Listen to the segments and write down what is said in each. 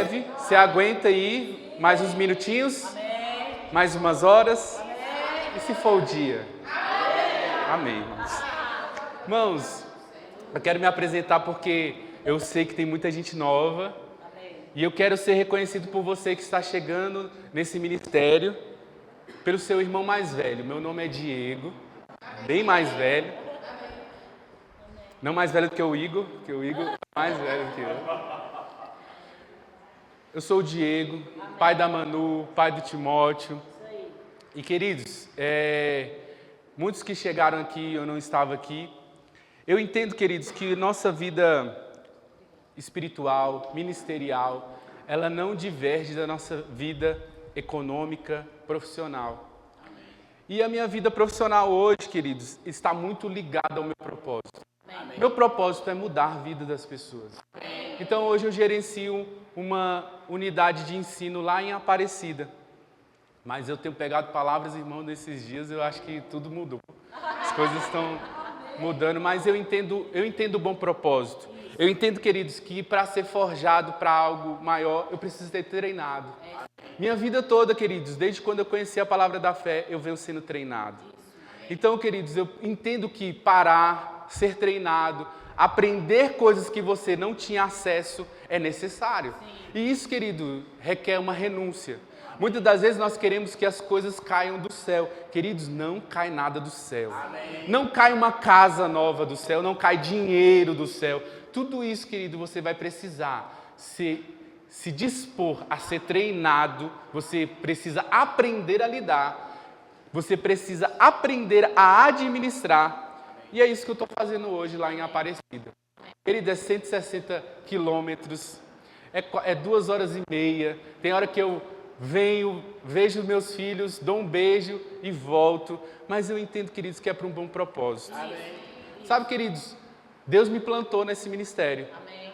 breve. Você aguenta aí mais uns minutinhos? Mais umas horas? E se for o dia? Amém, irmãos. Irmãos, eu quero me apresentar porque eu sei que tem muita gente nova. E eu quero ser reconhecido por você que está chegando nesse ministério, pelo seu irmão mais velho. Meu nome é Diego, bem mais velho. Não mais velho do que o Igor, porque o Igor é mais velho do que eu. Eu sou o Diego, pai da Manu, pai do Timóteo. E queridos, muitos que chegaram aqui, eu não estava aqui. Eu entendo, queridos, que nossa vida espiritual, ministerial, ela não diverge da nossa vida econômica, profissional. E a minha vida profissional hoje, queridos, está muito ligada ao meu propósito. Meu propósito é mudar a vida das pessoas. Então hoje eu gerencio uma unidade de ensino lá em Aparecida. Mas eu tenho pegado palavras, irmão, nesses dias, eu acho que tudo mudou. As coisas estão mudando, mas eu entendo o bom propósito. Eu entendo, queridos, que para ser forjado para algo maior, eu preciso ter treinado. Minha vida toda, queridos, desde quando eu conheci a palavra da fé, eu venho sendo treinado. Então, queridos, eu entendo que parar, ser treinado, aprender coisas que você não tinha acesso é necessário. E isso, querido, requer uma renúncia. Muitas das vezes nós queremos que as coisas caiam do céu. Queridos, não cai nada do céu. Amém. Não cai uma casa nova do céu, não cai dinheiro do céu. Tudo isso, querido, você vai precisar se dispor a ser treinado. Você precisa aprender a lidar. Você precisa aprender a administrar. E é isso que eu estou fazendo hoje lá em Aparecida. Querido, é 160 quilômetros, é 2 horas e meia. Tem hora que eu venho, vejo meus filhos, dou um beijo e volto. Mas eu entendo, queridos, que é para um bom propósito. Amém. Sabe, queridos, Deus me plantou nesse ministério. Amém.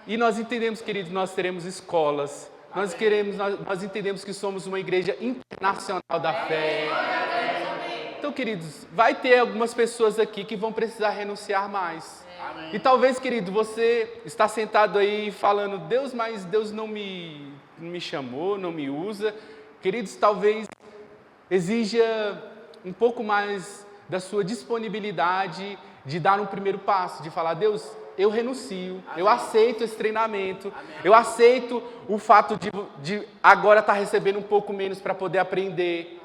E nós entendemos, queridos, nós teremos escolas. Nós entendemos que somos uma igreja internacional da fé. Então, queridos, vai ter algumas pessoas aqui que vão precisar renunciar mais. Amém. E talvez, querido, você está sentado aí falando, Deus, mas Deus não me chamou, não me usa. Queridos, talvez exija um pouco mais da sua disponibilidade de dar um primeiro passo, de falar, Deus, eu renuncio, amém, eu aceito esse treinamento, amém, eu aceito o fato de agora estar recebendo um pouco menos para poder aprender.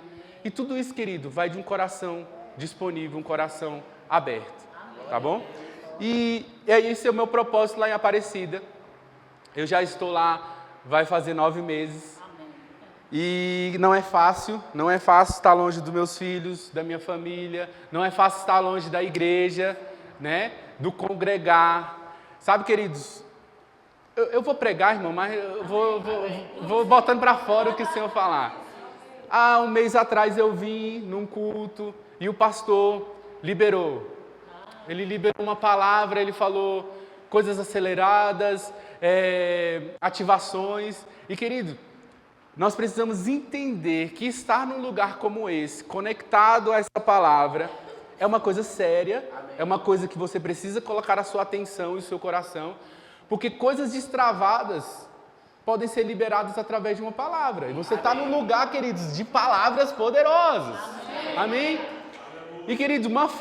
E tudo isso, querido, vai de um coração disponível, um coração aberto, tá bom? E esse é o meu propósito lá em Aparecida. Eu já estou lá, vai fazer 9 meses. E não é fácil estar longe dos meus filhos, da minha família, não é fácil estar longe da igreja, né? Do congregar. Sabe, queridos, eu vou pregar, irmão, mas eu vou botando para fora o que o Senhor falar. Há um mês atrás eu vim num culto e o pastor liberou. Ele liberou uma palavra, ele falou coisas aceleradas, ativações. E, querido, nós precisamos entender que estar num lugar como esse, conectado a essa palavra, é uma coisa séria, é uma coisa que você precisa colocar a sua atenção e o seu coração, porque coisas destravadas podem ser liberadas através de uma palavra. E você está num lugar, queridos, de palavras poderosas. Amém? E, queridos, umas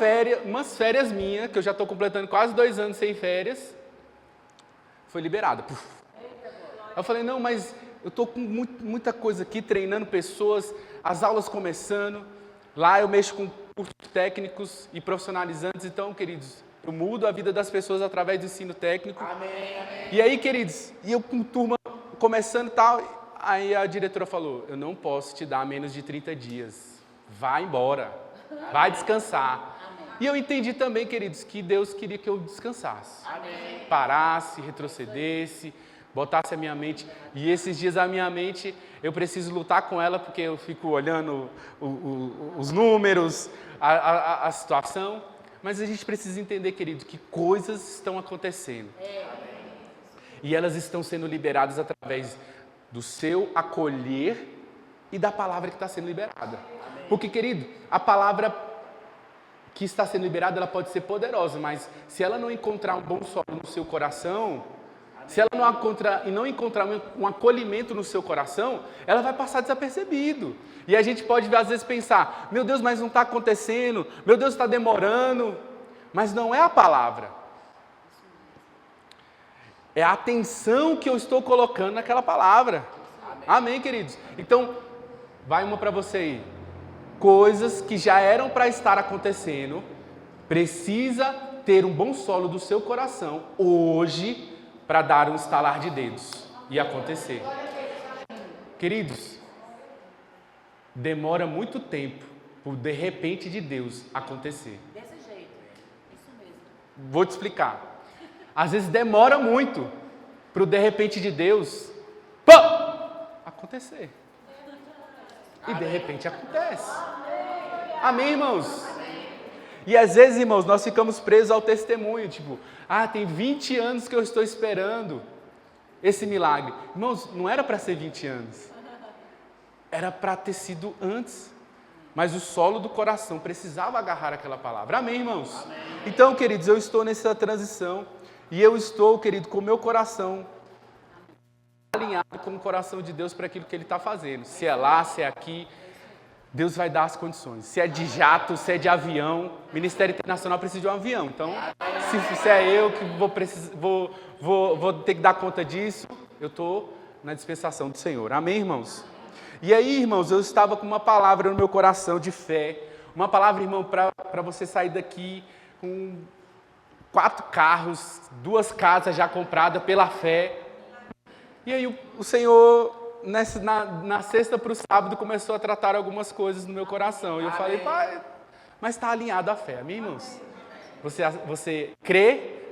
férias minhas, que eu já estou completando quase 2 anos sem férias, foi liberada. Eu falei, não, mas eu estou com muita coisa aqui, treinando pessoas, as aulas começando. Lá eu mexo com cursos técnicos e profissionalizantes. Então, queridos, eu mudo a vida das pessoas através do ensino técnico. Amém. E aí, queridos, e eu com turma começando e tal, aí a diretora falou, eu não posso te dar menos de 30 dias. Vai embora, vai descansar. Amém. E eu entendi também, queridos, que Deus queria que eu descansasse. Amém. Parasse, retrocedesse, botasse a minha mente. E esses dias a minha mente, eu preciso lutar com ela, porque eu fico olhando os números, a situação. Mas a gente precisa entender, querido, que coisas estão acontecendo. E elas estão sendo liberadas através do seu acolher e da palavra que está sendo liberada. Porque, querido, a palavra que está sendo liberada, ela pode ser poderosa, mas se ela não encontrar um bom solo no seu coração, Se ela não encontrar um acolhimento no seu coração, ela vai passar desapercebido. E a gente pode, às vezes, pensar, meu Deus, mas não está acontecendo, meu Deus, está demorando. Mas não é a palavra. É a atenção que eu estou colocando naquela palavra. Amém, queridos? Então, vai uma para você aí. Coisas que já eram para estar acontecendo, precisa ter um bom solo do seu coração hoje para dar um estalar de dedos e acontecer. Queridos, demora muito tempo por de repente de Deus acontecer. Desse jeito, isso mesmo. Vou te explicar. Às vezes demora muito para o de repente de Deus acontecer. E de repente acontece. Amém, irmãos? E às vezes, irmãos, nós ficamos presos ao testemunho, tipo, tem 20 anos que eu estou esperando esse milagre. Irmãos, não era para ser 20 anos. Era para ter sido antes. Mas o solo do coração precisava agarrar aquela palavra. Amém, irmãos? Amém. Então, queridos, eu estou nessa transição. E eu estou, querido, com o meu coração alinhado com o coração de Deus para aquilo que Ele está fazendo. Se é lá, se é aqui, Deus vai dar as condições. Se é de jato, se é de avião, Ministério Internacional precisa de um avião. Então, se é eu que vou ter que dar conta disso, eu estou na dispensação do Senhor. Amém, irmãos? E aí, irmãos, eu estava com uma palavra no meu coração de fé. Uma palavra, irmão, para você sair daqui com 4 carros, 2 casas já compradas pela fé. E aí o Senhor, na sexta para o sábado, começou a tratar algumas coisas no meu coração. E eu falei, pai, mas está alinhado à fé, amém, irmãos? Você crê?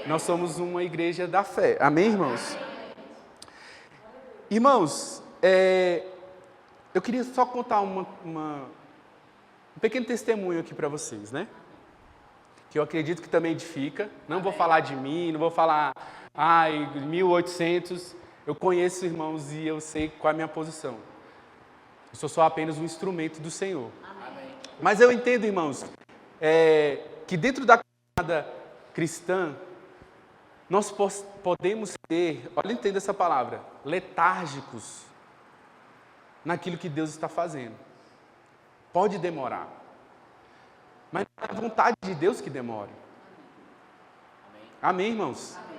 Nós somos uma igreja da fé, amém, irmãos? Irmãos, eu queria só contar um pequeno testemunho aqui para vocês, né? Que eu acredito que também edifica. Não vou falar de mim, não vou falar, 1800. Eu conheço, irmãos, e eu sei qual é a minha posição. Eu sou só apenas um instrumento do Senhor. Amém. Mas eu entendo, irmãos, que dentro da caminhada cristã, nós podemos ser, olha, entenda essa palavra, letárgicos naquilo que Deus está fazendo. Pode demorar. Mas não é a vontade de Deus que demore. Amém, irmãos? Amém.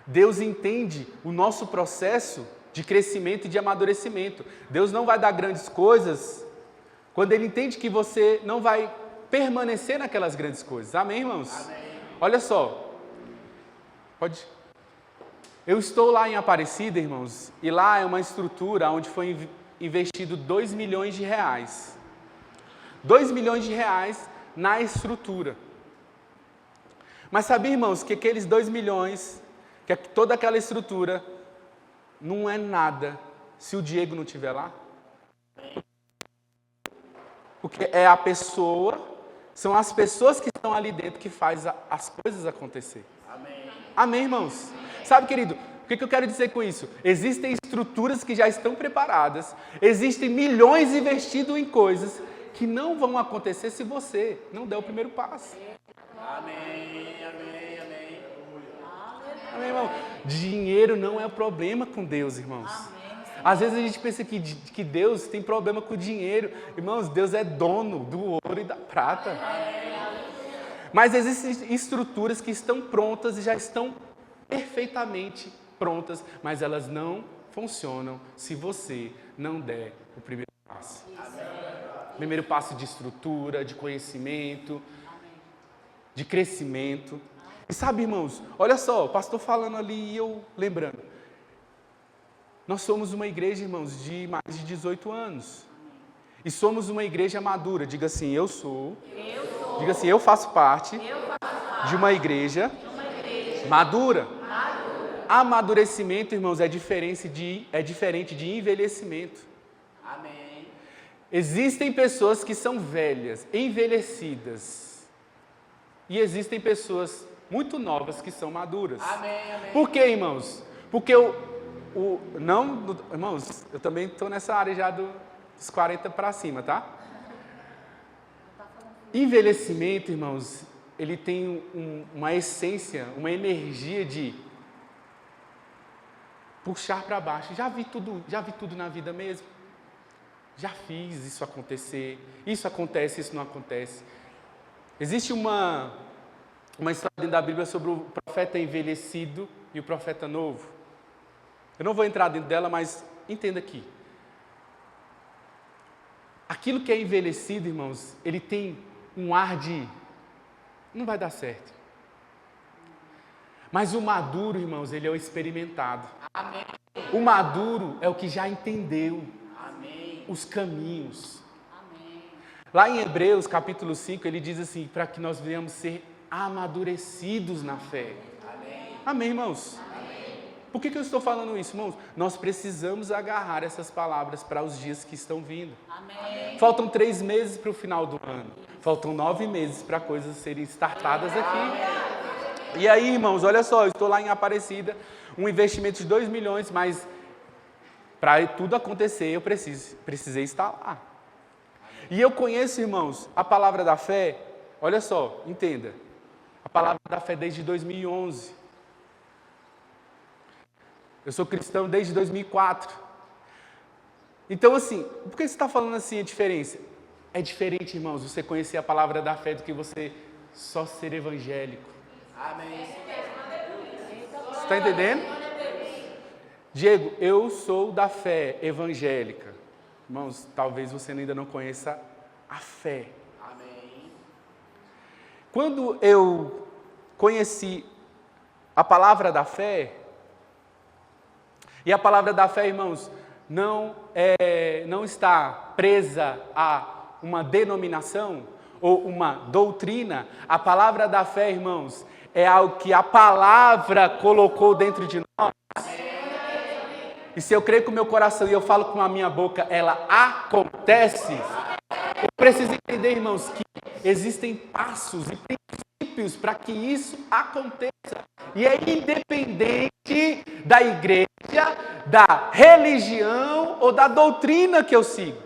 Deus entende o nosso processo de crescimento e de amadurecimento. Deus não vai dar grandes coisas quando Ele entende que você não vai permanecer naquelas grandes coisas. Amém, irmãos? Amém. Olha só. Eu estou lá em Aparecida, irmãos, e lá é uma estrutura onde foi investido 2 milhões de reais. 2 milhões de reais na estrutura. Mas sabia, irmãos, que aqueles 2 milhões, que toda aquela estrutura, não é nada se o Diego não estiver lá? Porque é a pessoa, são as pessoas que estão ali dentro que faz as coisas acontecer. Amém. Amém, irmãos? Sabe, querido, o que eu quero dizer com isso? Existem estruturas que já estão preparadas, existem milhões investidos em coisas que não vão acontecer se você não der o primeiro passo. Amém, amém, amém. Amém, irmão. Dinheiro não é o problema com Deus, irmãos. Às vezes a gente pensa que Deus tem problema com o dinheiro. Irmãos, Deus é dono do ouro e da prata. Mas existem estruturas que estão prontas e já estão perfeitamente prontas, mas elas não funcionam se você não der o primeiro passo. Primeiro passo de estrutura, de conhecimento, de crescimento. E sabe, irmãos, olha só, o pastor falando ali e eu lembrando. Nós somos uma igreja, irmãos, de mais de 18 anos. E somos uma igreja madura. Diga assim, eu sou. Diga assim, eu faço parte de uma igreja madura. Amadurecimento, irmãos, é diferente de envelhecimento. Amém. Existem pessoas que são velhas, envelhecidas. E existem pessoas muito novas que são maduras. Amém, amém. Por quê, irmãos? Porque irmãos, eu também estou nessa área já dos 40 para cima, tá? Envelhecimento, irmãos, ele tem uma essência, uma energia de puxar para baixo. Já vi tudo na vida mesmo. Já fiz isso acontecer. Isso acontece, isso não acontece. Existe uma história dentro da Bíblia sobre o profeta envelhecido e o profeta novo. Eu não vou entrar dentro dela, mas entenda aqui. Aquilo que é envelhecido, irmãos, ele tem um ar de não vai dar certo. Mas o maduro, irmãos, ele é o experimentado. Amém. O maduro é o que já entendeu Amém. os caminhos. Amém. Lá em Hebreus, capítulo 5, ele diz assim, para que nós venhamos ser amadurecidos na fé. Amém. Amém, irmãos? Amém. Por que eu estou falando isso, irmãos? Nós precisamos agarrar essas palavras para os dias que estão vindo. Amém. Faltam 3 meses para o final do ano. Faltam 9 meses para coisas serem startadas aqui. E aí, irmãos, olha só, eu estou lá em Aparecida, um investimento de 2 milhões, mas para tudo acontecer eu precisei estar lá. E eu conheço, irmãos, a palavra da fé, olha só, entenda, a palavra da fé desde 2011. Eu sou cristão desde 2004. Então, assim, por que você está falando assim a diferença? É diferente, irmãos, você conhecer a palavra da fé do que você só ser evangélico. Amém. Você está entendendo? Diego, eu sou da fé evangélica. Irmãos, talvez você ainda não conheça a fé. Amém. Quando eu conheci a palavra da fé, e a palavra da fé, irmãos, não está presa a uma denominação ou uma doutrina. A palavra da fé, irmãos, é algo que a palavra colocou dentro de nós. E se eu creio com o meu coração e eu falo com a minha boca, ela acontece. Eu preciso entender, irmãos, que existem passos e princípios para que isso aconteça. E é independente da igreja, da religião ou da doutrina que eu sigo.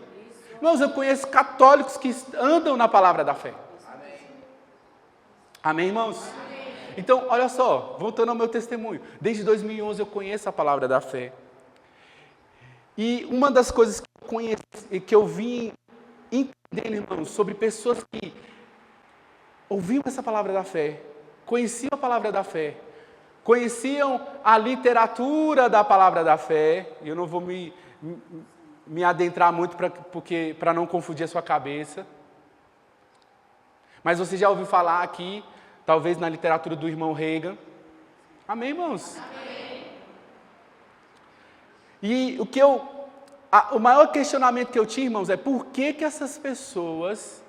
Irmãos, eu conheço católicos que andam na palavra da fé. Amém, irmãos? Então, olha só, voltando ao meu testemunho. Desde 2011 eu conheço a palavra da fé. E uma das coisas que eu conheço, que eu vim entendendo, irmãos, sobre pessoas que ouviam essa palavra da fé, conheciam a palavra da fé, conheciam a literatura da palavra da fé, e eu não vou me adentrar muito para não confundir a sua cabeça. Mas você já ouviu falar aqui, talvez na literatura do irmão Reagan. Amém, irmãos? Amém. E o maior questionamento que eu tinha, irmãos, é por que essas pessoas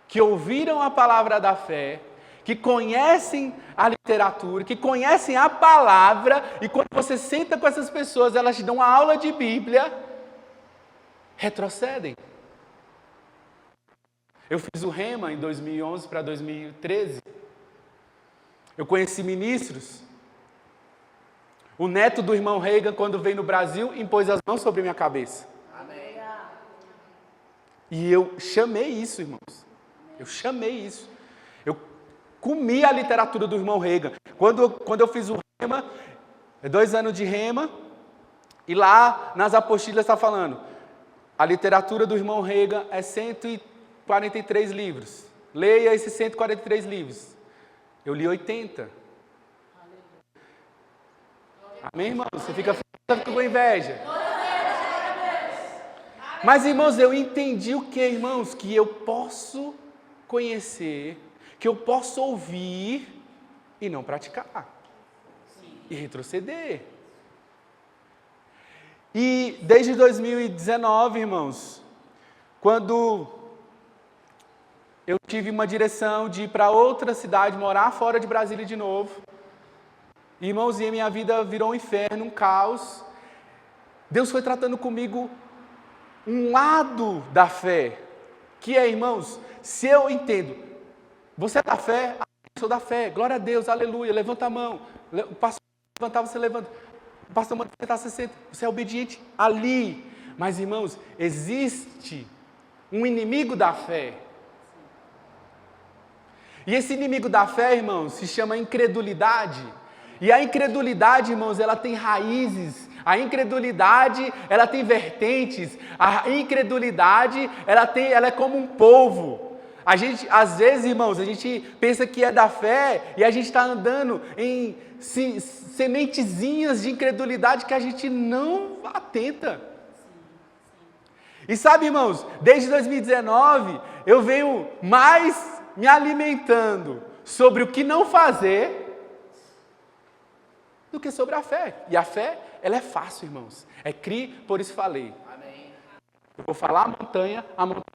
que ouviram a palavra da fé, que conhecem a literatura, que conhecem a palavra, e quando você senta com essas pessoas, elas te dão uma aula de Bíblia, retrocedem. Eu fiz o Rema em 2011 para 2013. Eu conheci ministros. O neto do irmão Reagan, quando veio no Brasil, impôs as mãos sobre minha cabeça. Amém. E eu chamei isso, irmãos. Eu chamei isso. Eu comi a literatura do irmão Reagan. Quando eu fiz o Rema, 2 anos de Rema, e lá nas apostilas está falando, a literatura do irmão Reagan é 143 livros. Leia esses 143 livros. Eu li 80. Amém, irmãos? Você fica com inveja. Mas, irmãos, eu entendi o que, irmãos? Que eu posso conhecer, que eu posso ouvir e não praticar. E retroceder. E desde 2019, irmãos, quando eu tive uma direção de ir para outra cidade, morar fora de Brasília de novo, irmãos, e a minha vida virou um inferno, um caos. Deus foi tratando comigo um lado da fé, que é, irmãos, se eu entendo, você é da fé? Eu sou da fé, glória a Deus, aleluia, levanta a mão. O pastor levantar, você levanta. O pastor manda sentar, você senta. Você é obediente ali. Mas, irmãos, existe um inimigo da fé. E esse inimigo da fé, irmãos, se chama incredulidade. E a incredulidade, irmãos, ela tem raízes A incredulidade, ela tem vertentes. A incredulidade, ela é como um polvo. A gente, às vezes, irmãos, a gente pensa que é da fé e a gente está andando em sementezinhas de incredulidade que a gente não atenta. E sabe, irmãos, desde 2019 eu venho mais me alimentando sobre o que não fazer do que sobre a fé. E a fé, ela é fácil, irmãos. É crer, por isso falei. Amém. Eu vou falar a montanha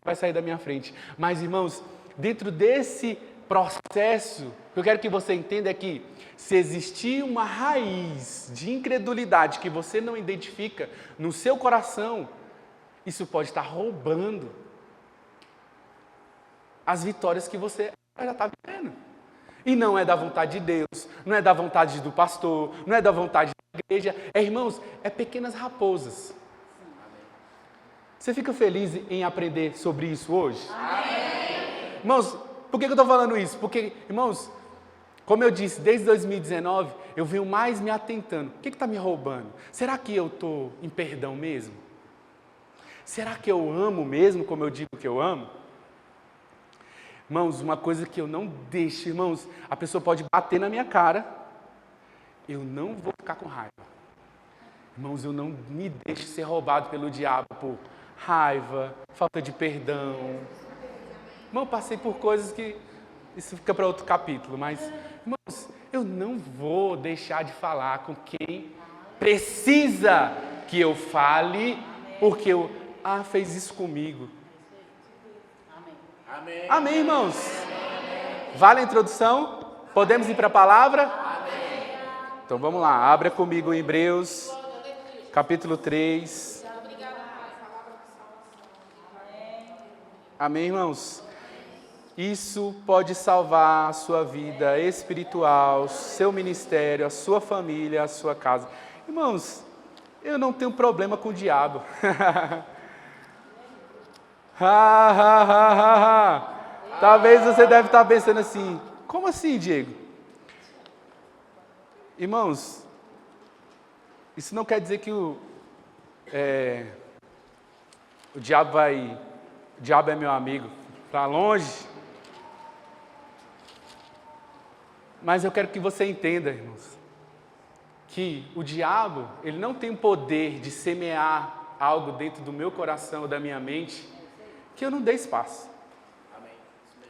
vai sair da minha frente. Mas, irmãos, dentro desse processo, o que eu quero que você entenda é que se existir uma raiz de incredulidade que você não identifica no seu coração, isso pode estar roubando as vitórias que você já está vivendo. E não é da vontade de Deus, não é da vontade do pastor, não é da vontade da igreja. Irmãos, é pequenas raposas. Você fica feliz em aprender sobre isso hoje? Amém. Irmãos, por que eu estou falando isso? Porque, irmãos, como eu disse, desde 2019, eu venho mais me atentando. O que está me roubando? Será que eu estou em perdão mesmo? Será que eu amo mesmo, como eu digo que eu amo? Irmãos, uma coisa que eu não deixo, irmãos, a pessoa pode bater na minha cara, eu não vou ficar com raiva. Irmãos, eu não me deixo ser roubado pelo diabo por raiva, falta de perdão. Irmão, eu passei por coisas que, isso fica para outro capítulo, mas, irmãos, eu não vou deixar de falar com quem precisa que eu fale, porque fez isso comigo. Amém. Amém, irmãos? Vale a introdução? Podemos ir para a palavra? Amém. Então vamos lá, abra comigo em Hebreus, capítulo 3. Amém, irmãos? Isso pode salvar a sua vida espiritual, seu ministério, a sua família, a sua casa. Irmãos, eu não tenho problema com o diabo. Talvez você deve estar pensando assim, como assim, Diego? Irmãos, isso não quer dizer que o diabo é meu amigo, para longe. Mas eu quero que você entenda, irmãos, que o diabo, ele não tem o poder de semear algo dentro do meu coração ou da minha mente que eu não dei espaço. Amém.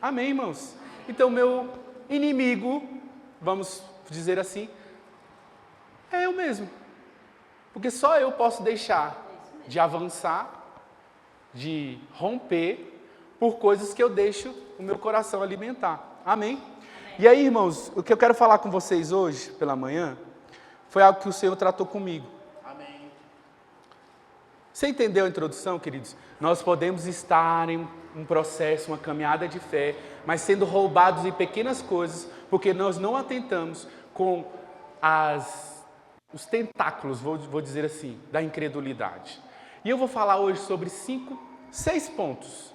Amém, irmãos? Então, meu inimigo, vamos dizer assim, é eu mesmo. Porque só eu posso deixar de avançar, de romper, por coisas que eu deixo o meu coração alimentar. Amém? E aí, irmãos, o que eu quero falar com vocês hoje, pela manhã, foi algo que o Senhor tratou comigo. Amém. Você entendeu a introdução, queridos? Nós podemos estar em um processo, uma caminhada de fé, mas sendo roubados em pequenas coisas, porque nós não atentamos com os tentáculos, vou dizer assim, da incredulidade. E eu vou falar hoje sobre 6 pontos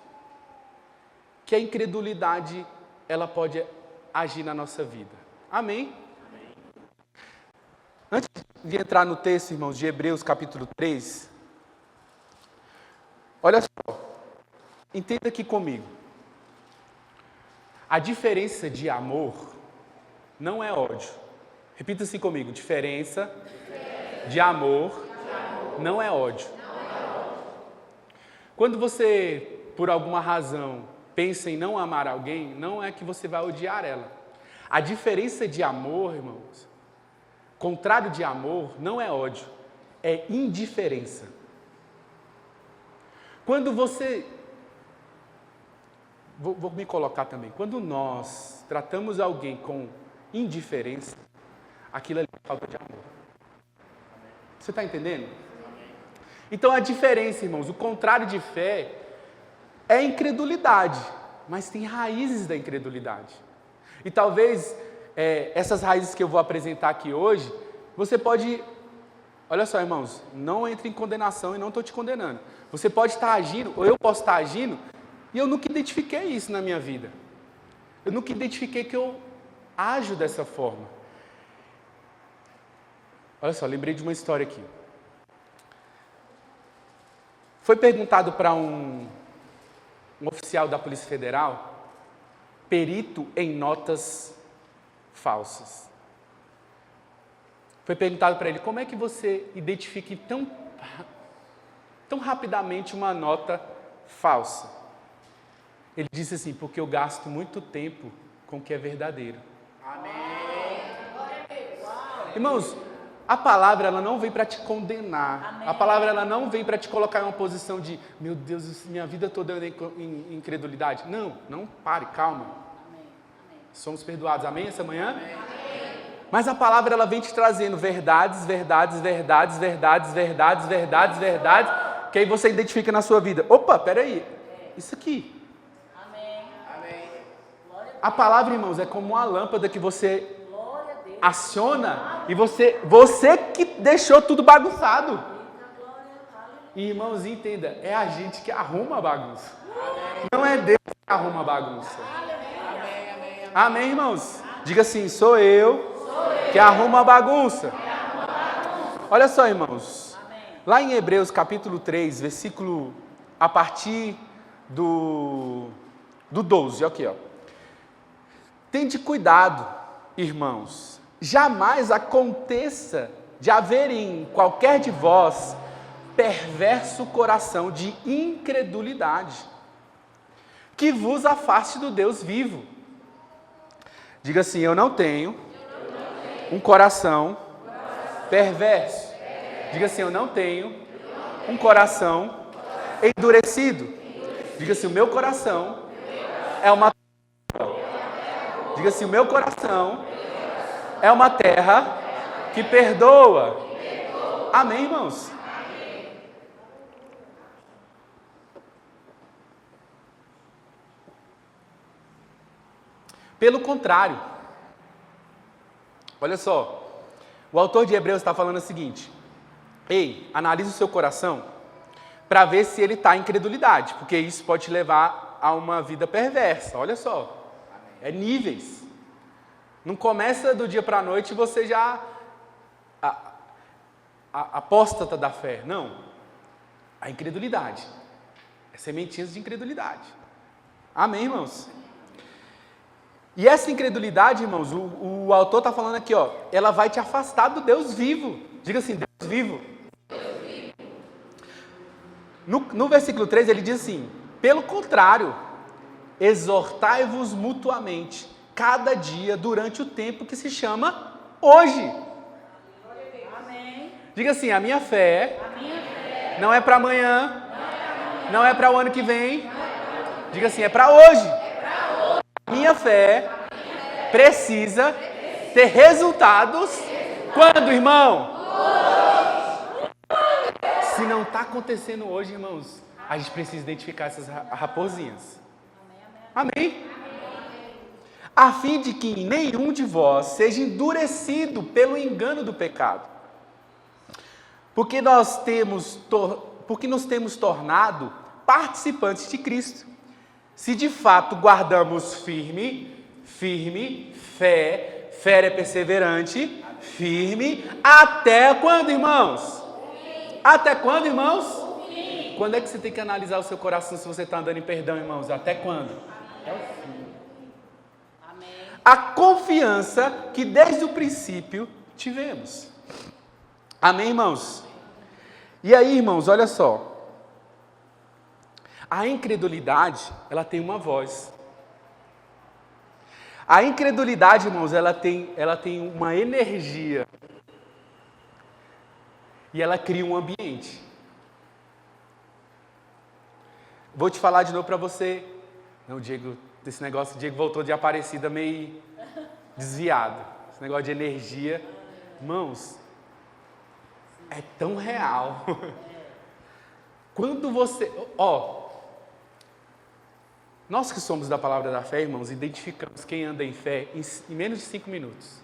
que a incredulidade, ela pode agir na nossa vida. Amém? Amém. Antes de entrar no texto, irmãos, de Hebreus capítulo 3, olha só, entenda aqui comigo. A diferença de amor não é ódio. Repita assim comigo, diferença de amor não é ódio. Quando você, por alguma razão, pensa em não amar alguém, não é que você vai odiar ela. A diferença de amor, irmãos, contrário de amor, não é ódio, é indiferença. Quando você... Vou me colocar também. Quando nós tratamos alguém com indiferença, aquilo ali é falta de amor. Você está entendendo? Então a diferença, irmãos, o contrário de fé é incredulidade, mas tem raízes da incredulidade. E talvez essas raízes que eu vou apresentar aqui hoje, você pode... Olha só, irmãos, não entre em condenação e não estou te condenando. Você pode estar agindo, ou eu posso estar agindo, e eu nunca identifiquei isso na minha vida. Eu nunca identifiquei que eu ajo dessa forma. Olha só, lembrei de uma história aqui. Foi perguntado para um oficial da Polícia Federal, perito em notas falsas. Foi perguntado para ele, como é que você identifica tão rapidamente uma nota falsa? Ele disse assim, porque eu gasto muito tempo com o que é verdadeiro. Amém. Irmãos, a palavra ela não vem para te condenar. Amém. A palavra ela não vem para te colocar em uma posição de, meu Deus, minha vida toda eu em incredulidade. Não pare, calma. Somos perdoados, amém, essa manhã? Amém. Mas a palavra ela vem te trazendo verdades, que aí você identifica na sua vida. Opa, peraí, isso aqui. Amém. A palavra, irmãos, é como uma lâmpada que você Glória a Deus. aciona e você que deixou tudo bagunçado. E, irmãos, entenda, é a gente que arruma a bagunça. Não é Deus que arruma a bagunça. Amém, irmãos? Diga assim, sou eu que arruma a bagunça. Olha só, irmãos. Lá em Hebreus capítulo 3, versículo a partir do 12, aqui, ó. Tende cuidado, irmãos. Jamais aconteça de haver em qualquer de vós perverso coração de incredulidade, que vos afaste do Deus vivo. Diga assim, eu não tenho um coração perverso. Diga assim, eu não tenho um coração endurecido. Diga assim, o meu coração é uma terra. Diga assim, o meu coração é uma terra que perdoa. Amém, irmãos? Pelo contrário, olha só, o autor de Hebreus está falando o seguinte, ei, analise o seu coração para ver se ele está em incredulidade, porque isso pode te levar a uma vida perversa, olha só, é níveis, não começa do dia para a noite e você já apóstata da fé, não, a incredulidade, é sementinhas de incredulidade, amém, irmãos? E essa incredulidade, irmãos, o autor está falando aqui, ó, ela vai te afastar do Deus vivo. Diga assim, Deus vivo. No versículo 3 ele diz assim, pelo contrário, exortai-vos mutuamente, cada dia durante o tempo que se chama hoje. Amém. Diga assim, a minha fé não é para amanhã, não é para o ano que vem. Diga assim, é para hoje. Minha fé precisa ter resultados quando, irmão? Se não está acontecendo hoje, irmãos, a gente precisa identificar essas raposinhas. Amém? A fim de que nenhum de vós seja endurecido pelo engano do pecado. Porque nos temos tornado participantes de Cristo. Se de fato guardamos firme, fé é perseverante, firme, até quando, irmãos? Até quando, irmãos? Quando é que você tem que analisar o seu coração se você está andando em perdão, irmãos? Até quando? Até o fim. A confiança que desde o princípio tivemos. Amém, irmãos? E aí, irmãos, olha só. A incredulidade, ela tem uma voz. A incredulidade, irmãos, ela tem uma energia. E ela cria um ambiente. Vou te falar de novo para você. Não, Diego, esse negócio, Diego voltou de Aparecida meio desviado. Esse negócio de energia. Irmãos, é tão real. Quando você... Nós que somos da palavra da fé, irmãos, identificamos quem anda em fé em menos de 5 minutos.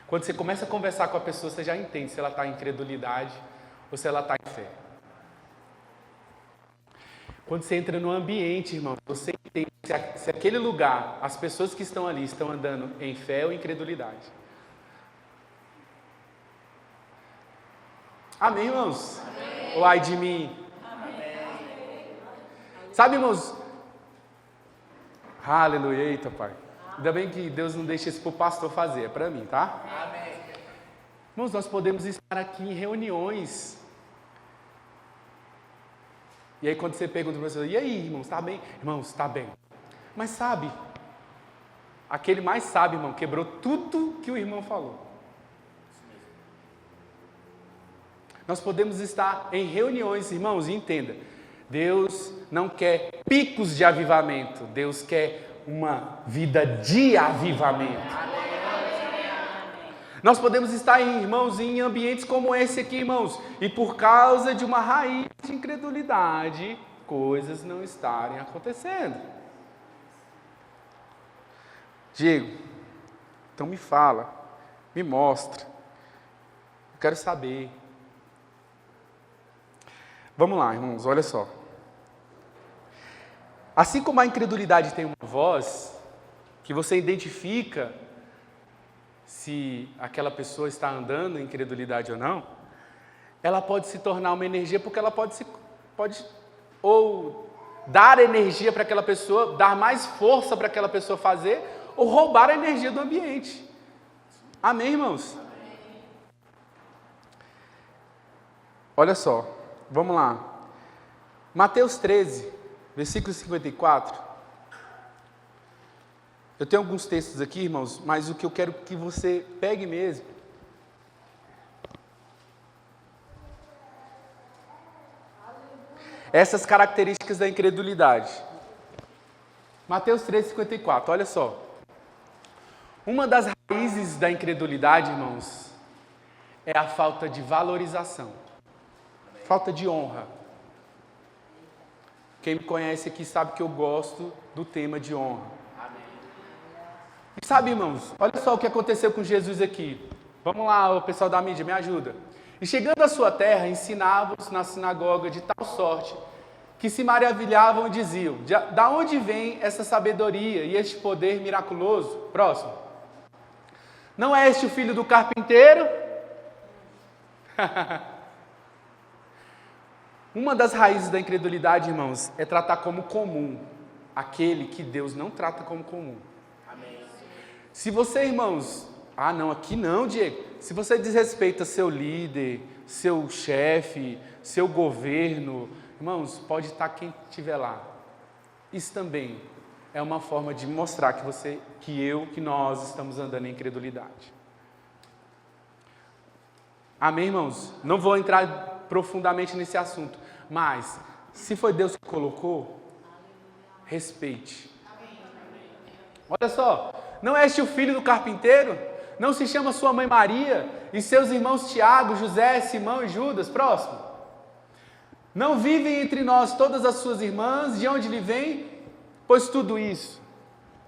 Quando você começa a conversar com a pessoa, você já entende se ela está em incredulidade ou se ela está em fé. Quando você entra no ambiente, irmão, você entende se aquele lugar, as pessoas que estão ali estão andando em fé ou em incredulidade. Amém, irmãos? Amém. ou ai de mim? Sabe, irmãos? Aleluia, eita, Pai. Ainda bem que Deus não deixa isso para o pastor fazer, é para mim, tá? Irmãos, nós podemos estar aqui em reuniões. E aí quando você pergunta para o professor, e aí, irmãos, está bem? Irmãos, está bem. Mas sabe, aquele mais sábio, irmão, quebrou tudo que o irmão falou. Nós podemos estar em reuniões, irmãos, e entenda, Deus não quer picos de avivamento, Deus quer uma vida de avivamento. Nós podemos estar, irmãos, em ambientes como esse aqui, irmãos, e por causa de uma raiz de incredulidade, coisas não estarem acontecendo. Diego, então me fala, me mostra, eu quero saber. Vamos lá, irmãos, olha só. Assim como a incredulidade tem uma voz, que você identifica se aquela pessoa está andando em incredulidade ou não, ela pode se tornar uma energia, porque ela pode ou dar energia para aquela pessoa, dar mais força para aquela pessoa fazer, ou roubar a energia do ambiente. Amém, irmãos? Olha só, vamos lá. Mateus 13, versículo 54. Eu tenho alguns textos aqui, irmãos, mas o que eu quero que você pegue mesmo. Essas características da incredulidade. Mateus 13:54, olha só. Uma das raízes da incredulidade, irmãos, é a falta de valorização. Falta de honra. Quem me conhece aqui sabe que eu gosto do tema de honra. E sabe, irmãos, olha só o que aconteceu com Jesus aqui. Vamos lá, o pessoal da mídia, me ajuda. E chegando à sua terra, ensinava-os na sinagoga de tal sorte, que se maravilhavam e diziam, da onde vem essa sabedoria e este poder miraculoso? Próximo. Não é este o filho do carpinteiro? Uma das raízes da incredulidade, irmãos, é tratar como comum aquele que Deus não trata como comum. Se você, irmãos, não, aqui não, Diego. Se você desrespeita seu líder, seu chefe, seu governo, irmãos, pode estar quem estiver lá. Isso também é uma forma de mostrar que nós estamos andando em incredulidade. Amém, irmãos? Não vou entrar profundamente nesse assunto, mas se foi Deus que colocou, respeite. Olha só. Não é este o filho do carpinteiro? Não se chama sua mãe Maria e seus irmãos Tiago, José, Simão e Judas? Próximo. Não vivem entre nós todas as suas irmãs? De onde lhe vem? Pois tudo isso.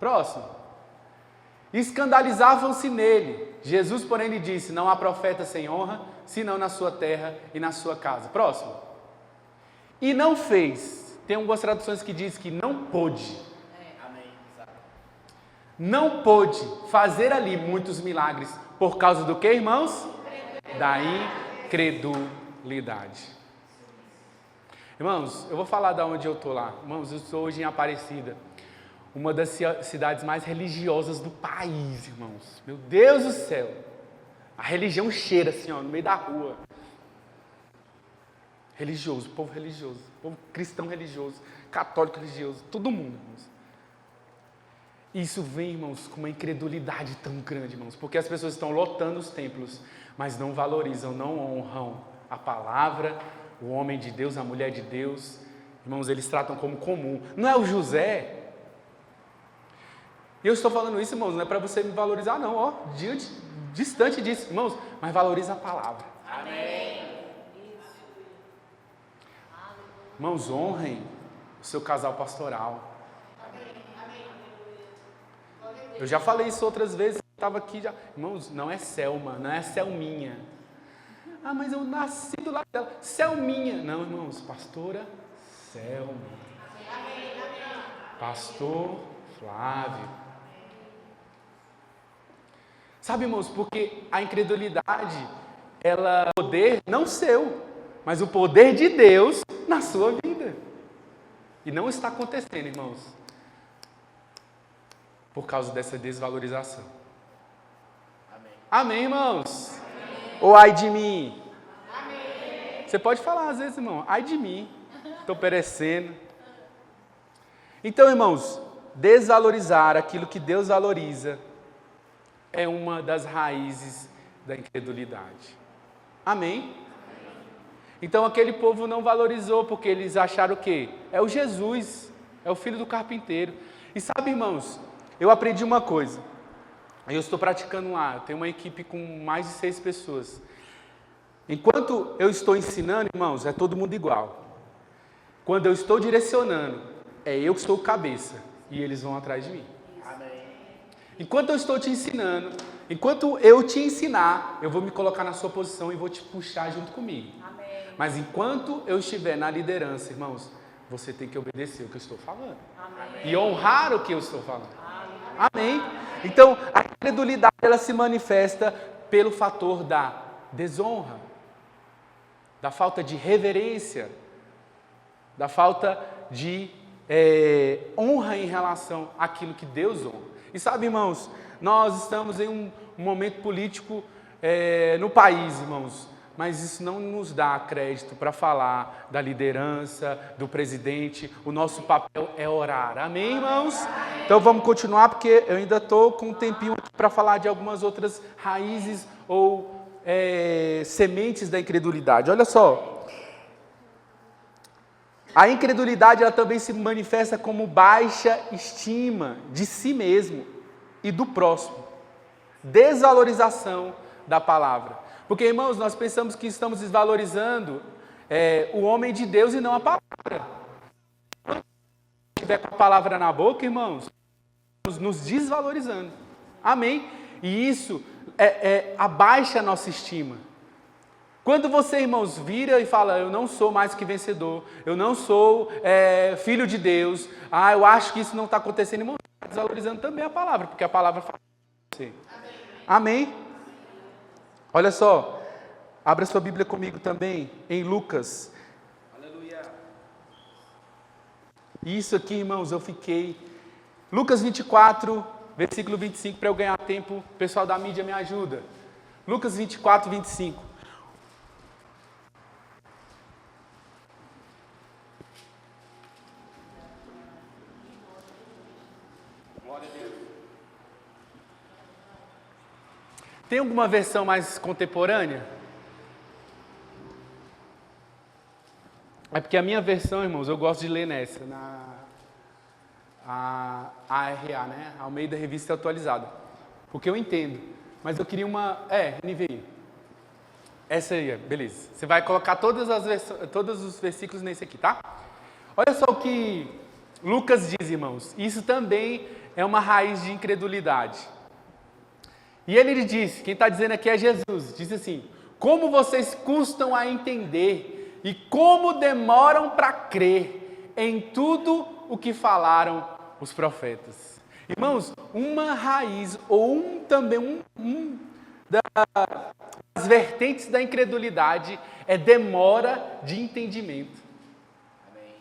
Próximo. Escandalizavam-se nele. Jesus, porém, lhe disse, não há profeta sem honra, senão na sua terra e na sua casa. Próximo. E não fez. Tem algumas traduções que diz que não pôde. Não pôde fazer ali muitos milagres. Por causa do que, irmãos? Da incredulidade. Irmãos, eu vou falar de onde eu estou lá. Irmãos, eu estou hoje em Aparecida. Uma das cidades mais religiosas do país, irmãos. Meu Deus do céu. A religião cheira assim, no meio da rua. Religioso, povo religioso. Povo cristão religioso. Católico religioso. Todo mundo, irmãos. Isso vem, irmãos, com uma incredulidade tão grande, irmãos, porque as pessoas estão lotando os templos, mas não valorizam, não honram a palavra, o homem de Deus, a mulher de Deus. Irmãos, eles tratam como comum. Não é o José. E eu estou falando isso, irmãos, não é para você me valorizar, não, distante disso, irmãos, mas valoriza a palavra. Amém. Irmãos, honrem o seu casal pastoral. Eu já falei isso outras vezes, estava aqui já. Irmãos, não é Selma, não é Selminha. Mas eu nasci do lado dela. Selminha. Não, irmãos, pastora Selma. Pastor Flávio. Sabe, irmãos, porque a incredulidade, ela é poder não seu, mas o poder de Deus na sua vida. E não está acontecendo, irmãos, por causa dessa desvalorização. Amém, irmãos? Amém. Ou ai de mim? Amém. Você pode falar às vezes, irmão, ai de mim, estou perecendo. Então, irmãos, desvalorizar aquilo que Deus valoriza é uma das raízes da incredulidade. Amém? Então aquele povo não valorizou porque eles acharam o quê? É o Jesus, é o filho do carpinteiro. E sabe, irmãos, eu aprendi uma coisa. Eu estou praticando lá, eu tenho uma equipe com mais de 6 pessoas. Enquanto eu estou ensinando, irmãos, é todo mundo igual. Quando eu estou direcionando, é eu que sou o cabeça e eles vão atrás de mim. Amém. Enquanto eu estou te ensinando, enquanto eu te ensinar, eu vou me colocar na sua posição e vou te puxar junto comigo. Amém. Mas enquanto eu estiver na liderança, irmãos, você tem que obedecer o que eu estou falando. Amém. E honrar o que eu estou falando. Amém. Amém. Então, a incredulidade, ela se manifesta pelo fator da desonra, da falta de reverência, da falta de honra em relação àquilo que Deus honra. E sabe, irmãos, nós estamos em um momento político no país, irmãos, mas isso não nos dá crédito para falar da liderança, do presidente. O nosso papel é orar. Amém, irmãos? Então vamos continuar, porque eu ainda estou com um tempinho aqui para falar de algumas outras raízes ou sementes da incredulidade. Olha só. A incredulidade, ela também se manifesta como baixa estima de si mesmo e do próximo. Desvalorização da palavra. Porque, irmãos, nós pensamos que estamos desvalorizando o homem de Deus e não a palavra. Se estiver com a palavra na boca, irmãos, estamos nos desvalorizando. Amém? E isso abaixa a nossa estima. Quando você, irmãos, vira e fala, eu não sou mais que vencedor, eu não sou filho de Deus, eu acho que isso não está acontecendo, irmão, está desvalorizando também a palavra, porque a palavra fala para você. Amém? Olha só, abra sua Bíblia comigo também, em Lucas. Aleluia. Isso aqui, irmãos, eu fiquei... Lucas 24, versículo 25, para eu ganhar tempo, o pessoal da mídia me ajuda. Lucas 24, 25. Tem alguma versão mais contemporânea? É porque a minha versão, irmãos, eu gosto de ler nessa, a ARA, né? Almeida Revista Atualizada. Porque eu entendo. Mas eu queria uma... NVI. Essa aí, beleza. Você vai colocar todos os versículos nesse aqui, tá? Olha só o que Lucas diz, irmãos. Isso também é uma raiz de incredulidade. E ele diz, quem está dizendo aqui é Jesus, diz assim, como vocês custam a entender e como demoram para crer em tudo o que falaram os profetas. Irmãos, uma raiz ou também das vertentes da incredulidade é demora de entendimento. Amém.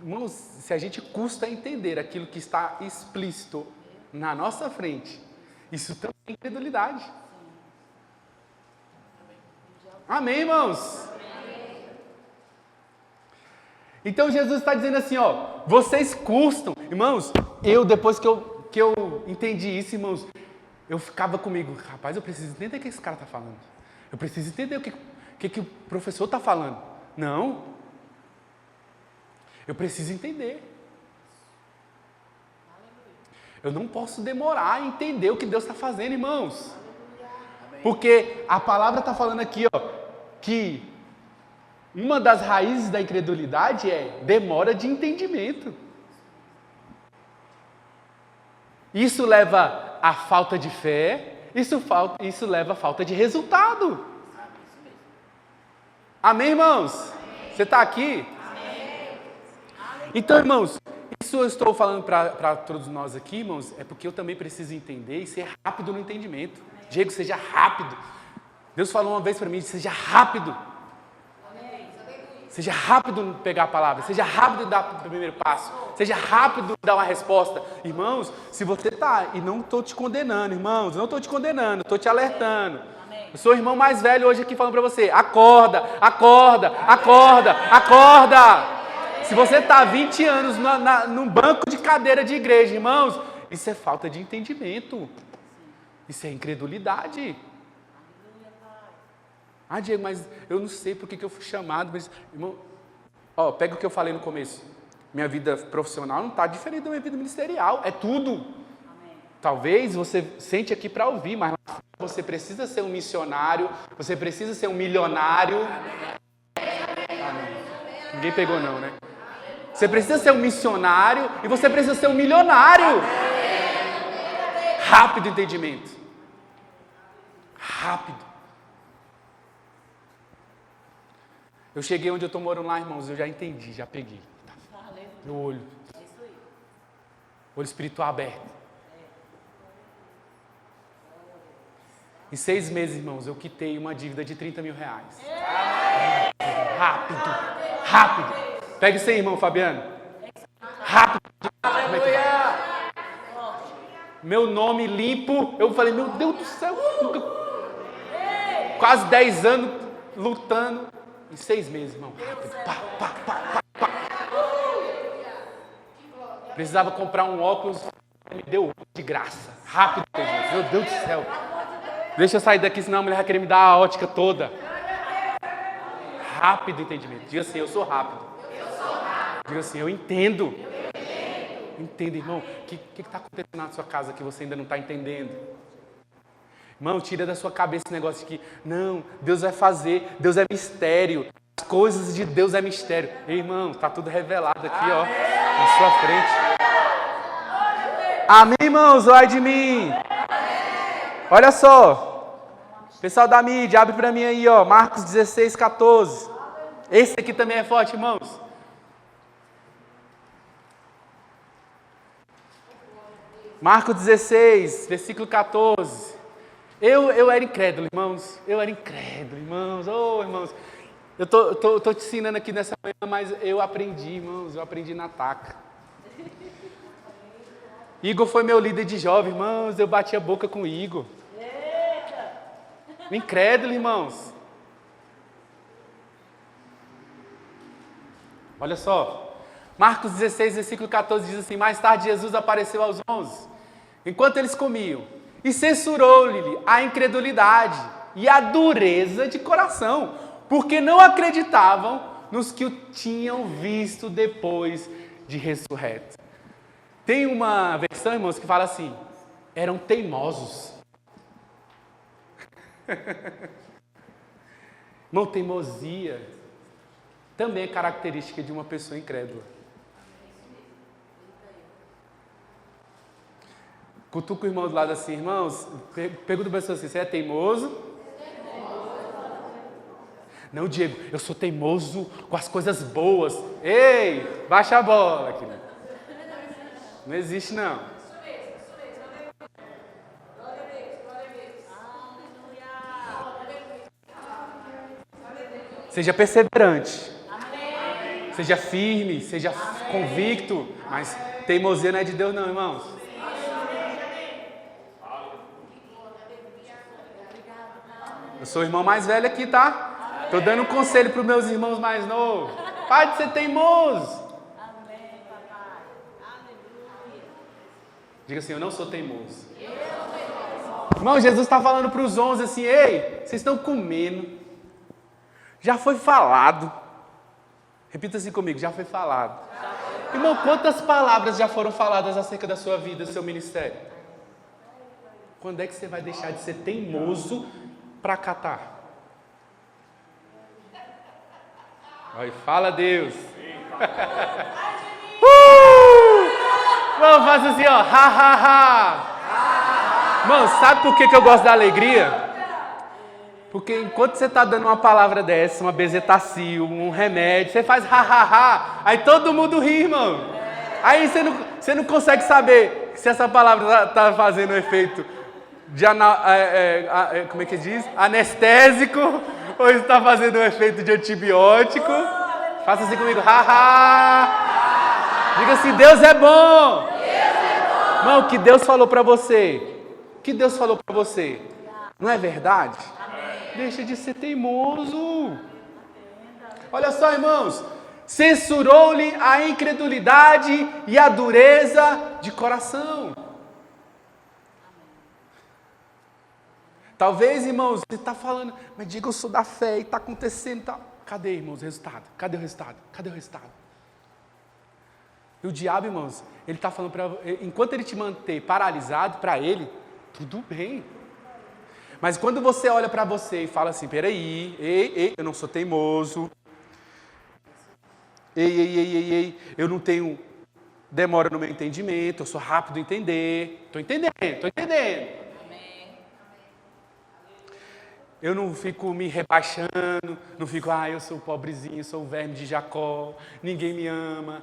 Irmãos, se a gente custa a entender aquilo que está explícito na nossa frente, isso também é incredulidade. Amém, irmãos? Amém. Então Jesus está dizendo assim, vocês custam. Irmãos, depois que eu entendi isso, irmãos, eu ficava comigo, rapaz, eu preciso entender o que esse cara está falando. Eu preciso entender o que o professor está falando. Não. Eu preciso entender. Eu não posso demorar a entender o que Deus está fazendo, irmãos. Porque a palavra está falando aqui, que uma das raízes da incredulidade é demora de entendimento. Isso leva à falta de fé, isso leva à falta de resultado. Amém, irmãos? Você está aqui? Então, irmãos, isso eu estou falando para todos nós aqui, irmãos, é porque eu também preciso entender e ser rápido no entendimento. Diego, seja rápido. Deus falou uma vez para mim, seja rápido. Seja rápido em pegar a palavra, seja rápido em dar o primeiro passo, seja rápido em dar uma resposta. Irmãos, se você está, e não estou te condenando, irmãos, não estou te condenando, estou te alertando. Eu sou o irmão mais velho hoje aqui falando para você, acorda, acorda, acorda, acorda. Se você está há 20 anos num banco de cadeira de igreja, irmãos, isso é falta de entendimento, isso é incredulidade. Ah, Diego, mas eu não sei por que eu fui chamado, mas, irmão, pega o que eu falei no começo. Minha vida profissional não está diferente da minha vida ministerial, é tudo. Amém. Talvez você sente aqui para ouvir, mas você precisa ser um missionário, você precisa ser um milionário. Amém. Ninguém pegou não, né? Você precisa ser um missionário e você precisa ser um milionário. Rápido entendimento. Rápido. Eu cheguei onde eu estou morando lá, irmãos, eu já entendi, já peguei. Meu olho. Olho espiritual aberto. Em 6 meses, irmãos, eu quitei uma dívida de 30 mil reais. Rápido, rápido. Pega isso aí, irmão Fabiano. Rápido. Meu nome limpo. Eu falei, meu Deus do céu. Quase 10 anos lutando. Em 6 meses, irmão. Rápido. Pá, pá, pá, pá, pá. Precisava comprar um óculos. Me deu de graça. Rápido, gente. Meu Deus do céu. Deixa eu sair daqui, senão a mulher vai querer me dar a ótica toda. Rápido entendimento. Diga assim, eu sou rápido. Diga assim, eu entendo. Entenda, irmão. O que está acontecendo na sua casa que você ainda não está entendendo? Irmão, tira da sua cabeça esse negócio de que, não, Deus vai fazer, Deus é mistério. As coisas de Deus é mistério. Ei, irmão, está tudo revelado aqui, ó, na sua frente. Amém, irmãos? Ai de mim. Olha só. Pessoal da mídia, abre para mim aí, ó, Marcos 16, 14. Esse aqui também é forte, irmãos. Marcos 16, versículo 14. Eu era incrédulo, irmãos. Oh, irmãos. Eu tô te ensinando aqui nessa manhã, mas eu aprendi, irmãos. Eu aprendi na taca. Igor foi meu líder de jovem, irmãos. Eu bati a boca com o Igor. Incrédulo, irmãos. Olha só. Marcos 16, versículo 14 diz assim: mais tarde Jesus apareceu aos 11, enquanto eles comiam, e censurou-lhe a incredulidade e a dureza de coração, porque não acreditavam nos que o tinham visto depois de ressurreto. Tem uma versão, irmãos, que fala assim: eram teimosos. Irmão, teimosia também é característica de uma pessoa incrédula. Cutuca o irmão do lado assim, irmãos, pergunta para a pessoa assim, você é teimoso? Não, Diego, eu sou teimoso com as coisas boas. Ei, baixa a bola, querido. Não existe, não. Seja perseverante. Seja firme, seja convicto. Mas teimosia não é de Deus, não, irmãos. Eu sou o irmão mais velho aqui, tá? Tô dando um conselho para os meus irmãos mais novos. Para de ser teimoso. Amém, papai. Aleluia. Diga assim, eu não sou teimoso. Irmão, Jesus está falando para os 11 assim, ei, vocês estão comendo. Já foi falado. Repita assim comigo, já foi falado. Irmão, quantas palavras já foram faladas acerca da sua vida, do seu ministério? Quando é que você vai deixar de ser teimoso para catar? Aí, fala Deus. Vamos fazer assim, ó. Ha, ha, ha. Mano, sabe por que eu gosto da alegria? Porque enquanto você está dando uma palavra dessa, uma bezetacil, um remédio, você faz ha, ha, ha. Aí todo mundo ri, irmão. Aí você não consegue saber se essa palavra está fazendo efeito como é que diz? Anestésico, ou está fazendo um efeito de antibiótico. Faça assim comigo, haha. Diga assim, Deus é bom. Irmão, o que Deus falou para você? O que Deus falou para você? Não é verdade? Deixa de ser teimoso. Olha só, irmãos. Censurou-lhe a incredulidade e a dureza de coração. Talvez, irmãos, você está falando, mas diga, eu sou da fé e está acontecendo. Tá... Cadê, irmãos, o resultado? Cadê o resultado? Cadê o resultado? E o diabo, irmãos, ele está falando para enquanto ele te manter paralisado, para ele, tudo bem. Mas quando você olha para você e fala assim, peraí, ei, eu não sou teimoso. Ei, eu não tenho demora no meu entendimento, eu sou rápido em entender. Estou entendendo. Eu não fico me rebaixando, não fico, eu sou o pobrezinho, sou o verme de Jacó, ninguém me ama.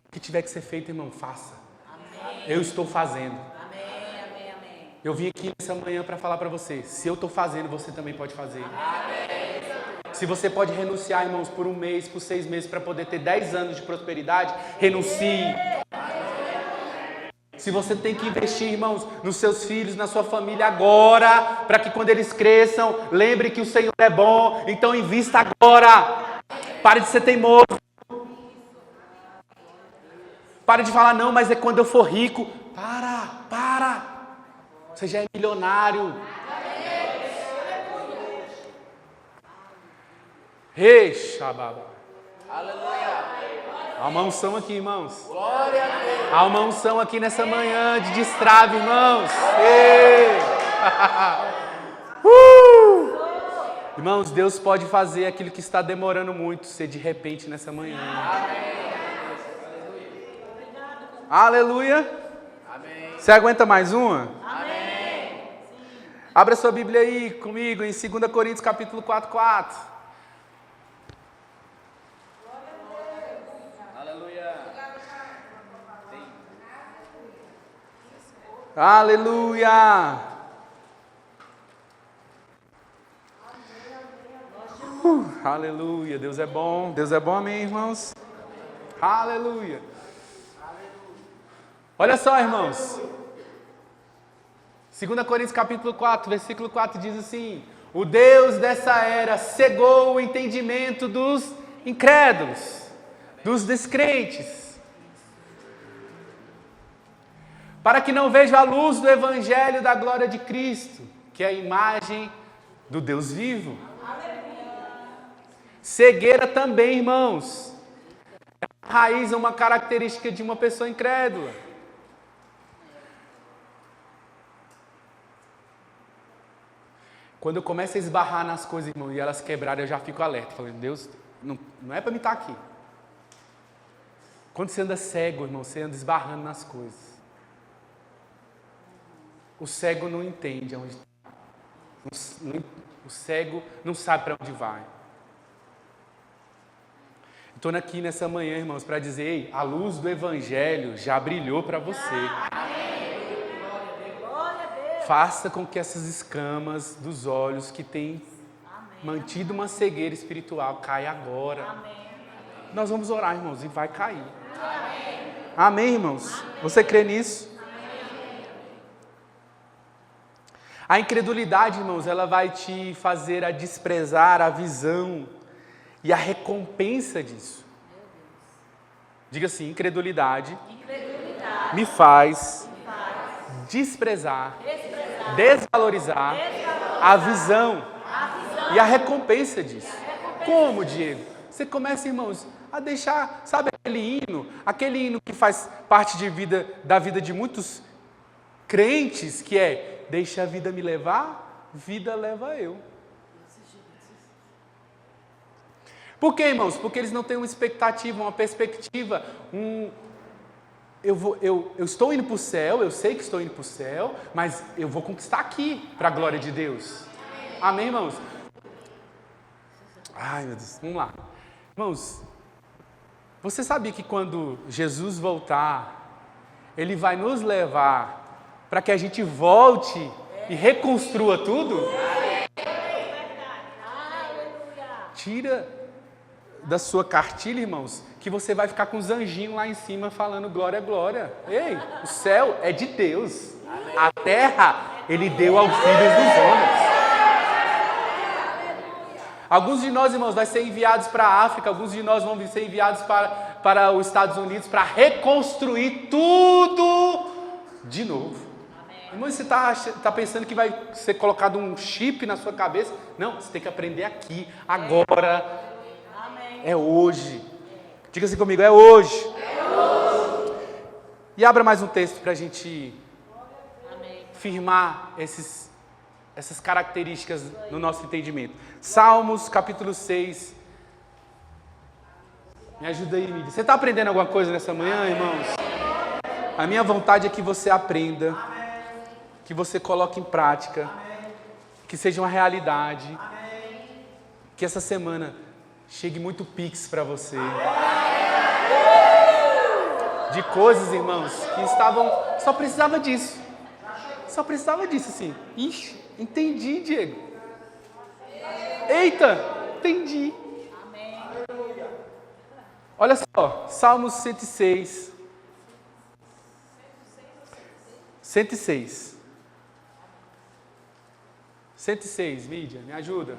O que tiver que ser feito, irmão, faça. Amém. Eu estou fazendo. Amém. Eu vim aqui nessa manhã para falar para você, se eu estou fazendo, você também pode fazer. Amém. Se você pode renunciar, irmãos, por 1 mês, por 6 meses, para poder ter 10 anos de prosperidade, renuncie. Se você tem que investir, irmãos, nos seus filhos, na sua família agora, para que quando eles cresçam, lembre que o Senhor é bom, então invista agora. Pare de ser teimoso. Pare de falar, não, mas é quando eu for rico. Para. Você já é milionário. Ei, Shababa. Aleluia. Há uma unção aqui, irmãos. Glória a Deus. Há uma unção aqui nessa manhã de destrave, irmãos. Ei. Irmãos, Deus pode fazer aquilo que está demorando muito ser de repente nessa manhã. Amém. Aleluia. Amém. Você aguenta mais uma? Amém. Abra sua Bíblia aí comigo em 2 Coríntios capítulo 4:4. Aleluia! Aleluia! Deus é bom, amém, irmãos? Aleluia! Olha só, irmãos. 2 Coríntios capítulo 4, versículo 4 diz assim: o Deus dessa era cegou o entendimento dos incrédulos, dos descrentes, para que não vejam a luz do Evangelho da glória de Cristo, que é a imagem do Deus vivo. Cegueira também, irmãos, é uma raiz, uma característica de uma pessoa incrédula. Quando eu começo a esbarrar nas coisas, irmão, e elas quebrarem, eu já fico alerta, falando, Deus, não é para mim estar aqui. Quando você anda cego, irmão, você anda esbarrando nas coisas. O cego não entende aonde está. O cego não sabe para onde vai. Estou aqui nessa manhã, irmãos, para dizer, ei, a luz do Evangelho já brilhou para você. Faça com que essas escamas dos olhos que têm mantido uma cegueira espiritual caia agora. Nós vamos orar, irmãos, e vai cair. Amém, irmãos? Você crê nisso? A incredulidade, irmãos, ela vai te fazer a desprezar a visão e a recompensa disso. Diga assim, incredulidade me faz desprezar, desvalorizar a visão e a recompensa disso. Como, Diego? Você começa, irmãos, a deixar, sabe aquele hino que faz parte da vida de muitos crentes, que é: deixa a vida me levar, vida leva eu. Por quê, irmãos? Porque eles não têm uma expectativa, uma perspectiva, eu estou indo para o céu, eu sei que estou indo para o céu, mas eu vou conquistar aqui, para a glória de Deus. Amém, irmãos? Ai, meu Deus, vamos lá. Irmãos, você sabia que quando Jesus voltar, Ele vai nos levar para que a gente volte e reconstrua tudo? Tira da sua cartilha, irmãos, que você vai ficar com os anjinhos lá em cima falando glória, glória. Ei, o céu é de Deus. A terra, Ele deu aos filhos dos homens. Alguns de nós, irmãos, vai ser enviados para a África, alguns de nós vão ser enviados para os Estados Unidos para reconstruir tudo de novo. Irmão, você está pensando que vai ser colocado um chip na sua cabeça? Não, você tem que aprender aqui, agora. É hoje. Diga assim comigo, é hoje. E abra mais um texto para a gente firmar essas características no nosso entendimento. Salmos, capítulo 6. Me ajuda aí, Mídia. Você está aprendendo alguma coisa nessa manhã, irmãos? A minha vontade é que você aprenda, que você coloque em prática, que seja uma realidade, que essa semana chegue muito pix para você. De coisas, irmãos, que só precisava disso. Só precisava disso, assim. Ixi, entendi, Diego. Eita, entendi. Olha só, Salmos 106. 106. 106, Mídia, me ajuda.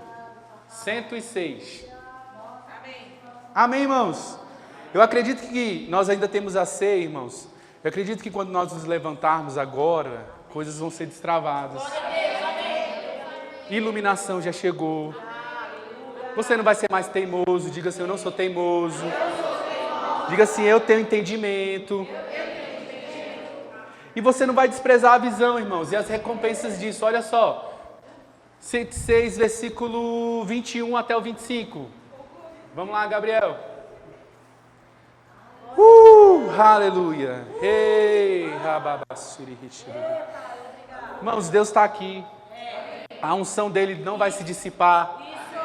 106. Amém, irmãos? Eu acredito que nós ainda temos a ceia, irmãos. Eu acredito que quando nós nos levantarmos agora, coisas vão ser destravadas. Iluminação já chegou. Você não vai ser mais teimoso. Diga assim, eu não sou teimoso. Diga assim, eu tenho entendimento. E você não vai desprezar a visão, irmãos, e as recompensas disso. Olha só. 106, versículo 21 até o 25. Vamos lá, Gabriel. Aleluia. Irmãos, Deus está aqui. A unção dele não vai se dissipar.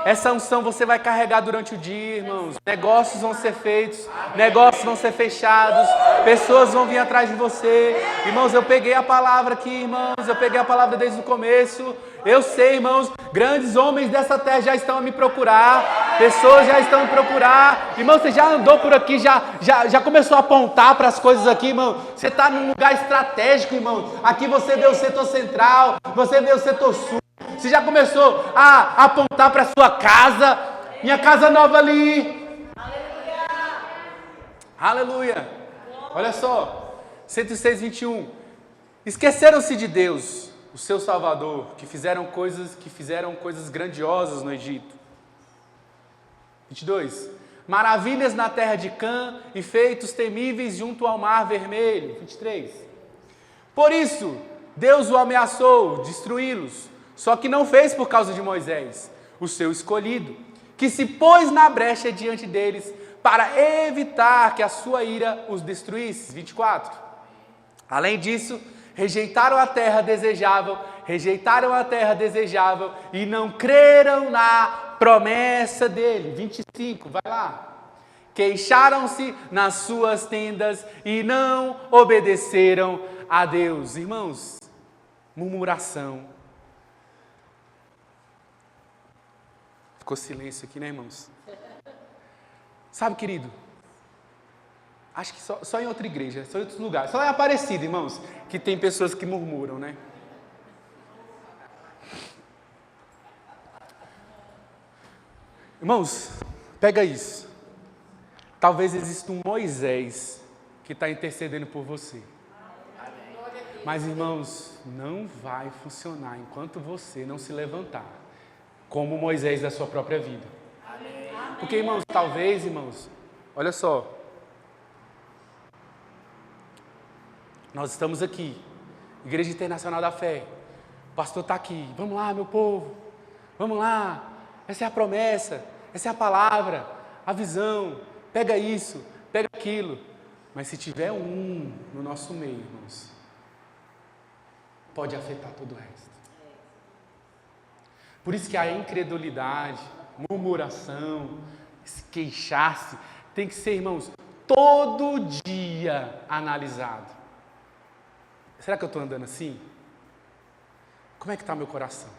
Essa unção você vai carregar durante o dia, irmãos. Negócios vão ser feitos, negócios vão ser fechados, pessoas vão vir atrás de você. Irmãos, eu peguei a palavra aqui, irmãos, eu peguei a palavra desde o começo. Eu sei, irmãos, grandes homens dessa terra já estão a me procurar, pessoas já estão a me procurar. Irmão, você já andou por aqui, já começou a apontar para as coisas aqui, irmão. Você está num lugar estratégico, irmão. Aqui você vê o setor central, você vê o setor sul. Você já começou a apontar para a sua casa, minha casa nova ali. Aleluia. Olha só, 106, 21. Esqueceram-se de Deus, o seu Salvador, que fizeram coisas grandiosas no Egito. 22. Maravilhas na terra de Cã e feitos temíveis junto ao mar vermelho. 23. Por isso, Deus o ameaçou destruí-los. Só que não fez por causa de Moisés, o seu escolhido, que se pôs na brecha diante deles para evitar que a sua ira os destruísse. 24. Além disso, rejeitaram a terra desejável e não creram na promessa dele. 25, vai lá. Queixaram-se nas suas tendas e não obedeceram a Deus. Irmãos, murmuração. Ficou silêncio aqui, né, irmãos? Sabe, querido? Acho que só em outra igreja, só em outros lugares. Só é Aparecida, irmãos, que tem pessoas que murmuram, né? Irmãos, pega isso. Talvez exista um Moisés que está intercedendo por você. Mas, irmãos, não vai funcionar enquanto você não se levantar como Moisés da sua própria vida. Porque, irmãos, talvez, irmãos, olha só. Nós estamos aqui, Igreja Internacional da Fé. O pastor está aqui. Vamos lá, meu povo. Vamos lá. Essa é a promessa. Essa é a palavra. A visão. Pega isso. Pega aquilo. Mas se tiver um no nosso meio, irmãos, pode afetar todo o resto. Por isso que a incredulidade, murmuração, queixar-se, tem que ser, irmãos, todo dia analisado. Será que eu estou andando assim? Como é que está meu coração?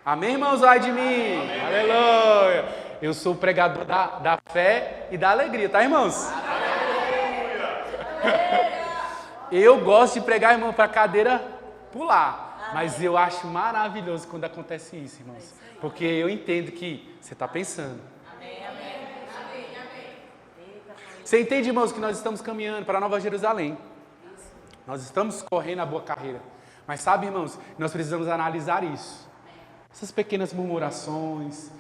Amém, irmãos? Ai de mim! Amém. Aleluia! Eu sou o pregador da fé e da alegria, tá, irmãos? Eu gosto de pregar, irmão, para a cadeira pular. Mas eu acho maravilhoso quando acontece isso, irmãos. Porque eu entendo que você está pensando. Você entende, irmãos, que nós estamos caminhando para a Nova Jerusalém. Nós estamos correndo a boa carreira. Mas sabe, irmãos, nós precisamos analisar isso. Essas pequenas murmurações,